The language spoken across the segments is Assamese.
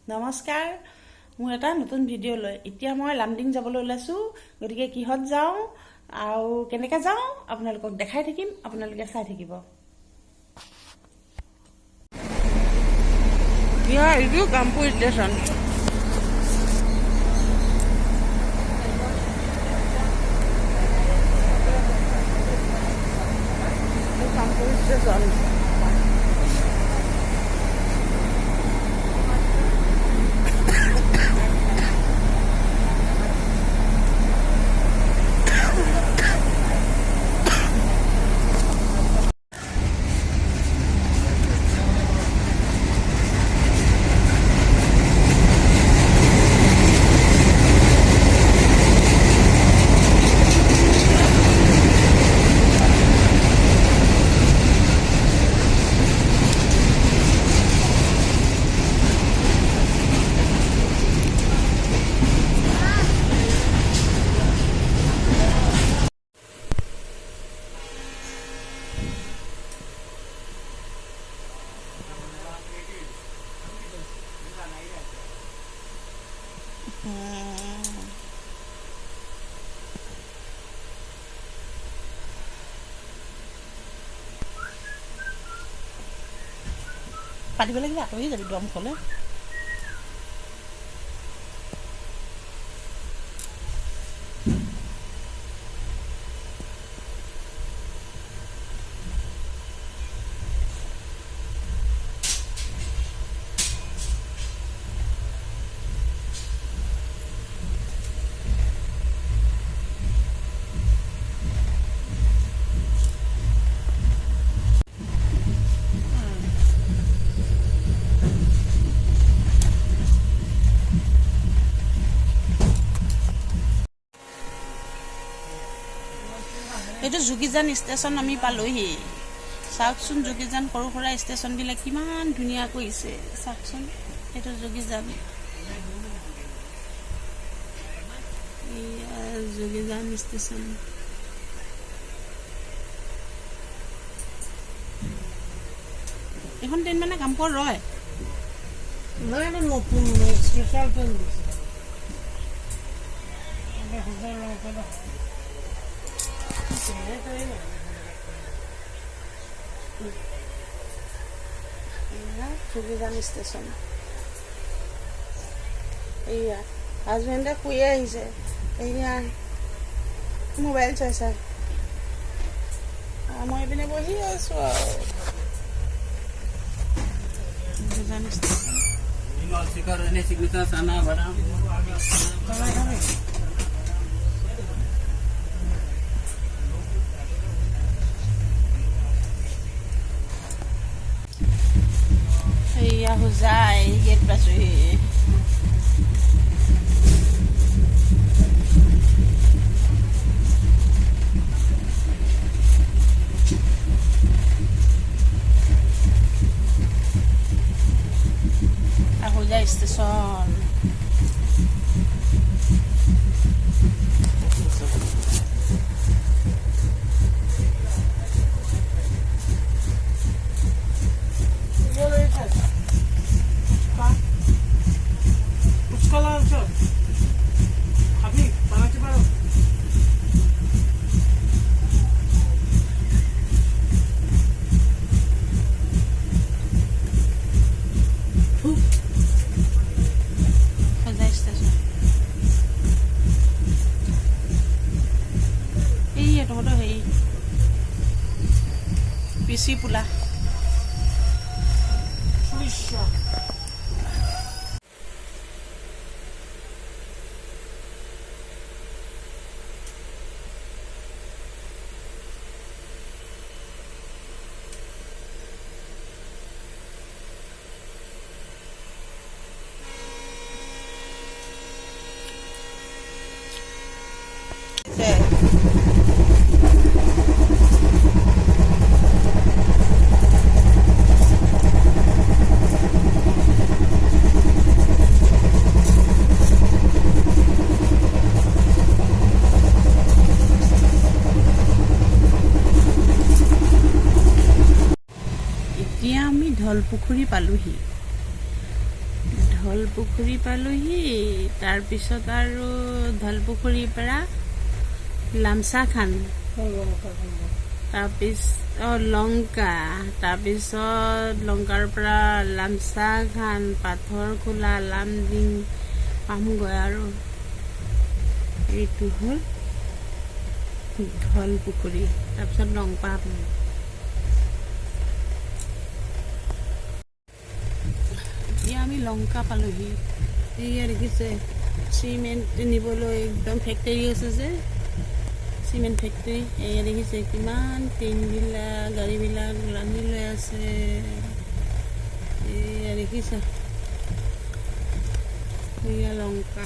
নমস্কাৰ মোৰ এটা নতুন ভিডিঅ' লৈ এতিয়া মই লামডিং যাবলৈ ওলাইছোঁ গতিকে কিহত যাওঁ আৰু কেনেকৈ যাওঁ আপোনালোকক দেখাই থাকিম আপোনালোকে চাই থাকিব এইটো কামপুৰ ষ্টেচন কামপুৰ ষ্টেচন পাতিব লাগিলে আঁতৰি যাবি দমকলে এইটো যোগীজান ষ্টেচন আমি পালোহি চাওকচোন যোগীজান সৰু সুৰা ষ্টেচনবিলাক কিমান ধুনীয়া কৰিছে চাওকচোন এইটো যোগীজান যোগীজান ষ্টেচন এখন ট্ৰেইন মানে কামপুৰ ৰয় নতুন স্পেশাল ট্রেন দিছে যোগীজান ষ্টেচন এয়া হাজবেণ্ডে শুয়ে আহিছে এয়া মোবাইল চাইছে মই এইপিনে বহি আছো আৰু যোগীজান ষ্টেচন এয়া হোজাই গেট পাইছোহি হোজাই ষ্টেচন পিসি পোলা ধলপুখুৰী পালোহি ধলপুখুৰী পালোহি তাৰপিছত আৰু ধলপুখুৰীৰ পৰা লামচাখান তাৰপিছত লংকা তাৰপিছত লংকাৰ পৰা লামচাখান পাথৰখোলা লামডিং পামগৈ আৰু এইটো হ'ল ধলপুখুৰী তাৰপিছত লংপা এতিয়া আমি লংকা পালোহি এয়া দেখিছে চিমেণ্ট নিবলৈ একদম ফেক্টৰী আছে যে চিমেণ্ট ফেক্টৰী এয়া দেখিছে কিমান ট্ৰেইনবিলাক গাড়ীবিলাক লানি লৈ আছে এয়া দেখিছে এয়া লংকা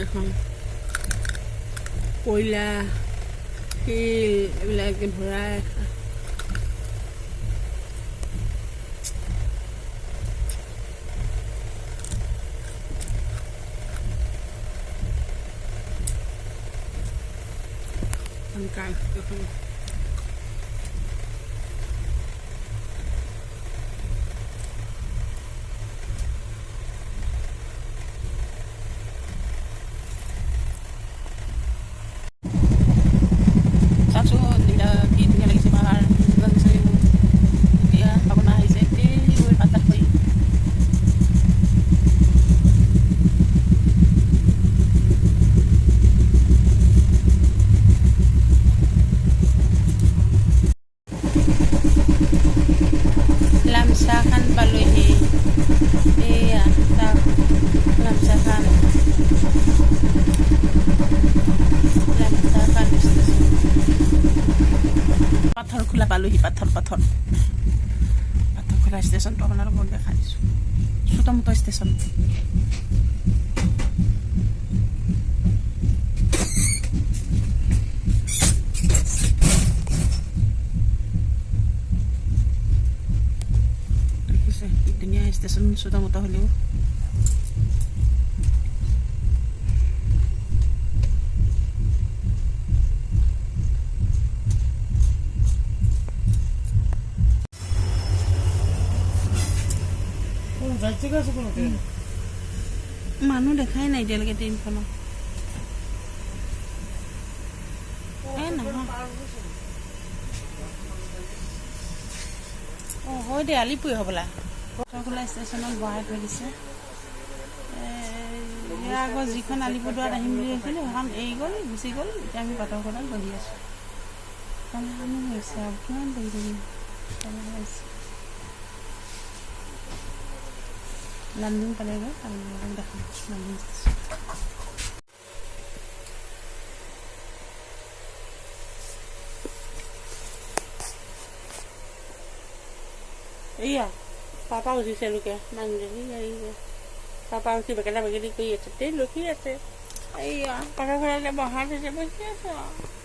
এখন কয়লা শিল এইবিলাকে ভৰাই lengkap satu tidak tinggal lagi semahal bukan saya dia apa nak isi boleh patah pergi Lamsakan paluhi iya tak lamsakan পাথৰ খোলা পালোহি পাথৰ খোলা ষ্টেচনটো আপোনালোকক দেখাই দিছোঁ চুটামুটা ষ্টেচন দেখিছে কি ধুনীয়া ষ্টেচন চুটামুটা হ'লেও মানুহ দেখাই নাই এতিয়ালৈকে ট্ৰেইনখনত অঁ হয় দে আলিপুৰ হ'বলা পাথৰখোলা ষ্টেচনত বহাই থৈ দিছে ইয়াৰ আগত যিখন আলিপুৰদুৱাৰত আহিম বুলি কৈছিলোঁ সেইখন এৰি গ'ল গুচি গ'ল এতিয়া আমি পাথৰখোলাত বহি আছোঁ কাৰণে হৈছে আৰু কিমান বহি থাকিম হৈছে লামডিং পালেগৈ আপোনালোকক দেখাম লামডিং এয়া পাপা উঠিছে লোকে মানুহজনী আহিছে পাপা উঠি বেকেটা বেকেটি কৰি আছে ট্ৰেইন ৰখি আছে এয়া পাথৰখোলাতে বহাই থৈছে বহি আছে আৰু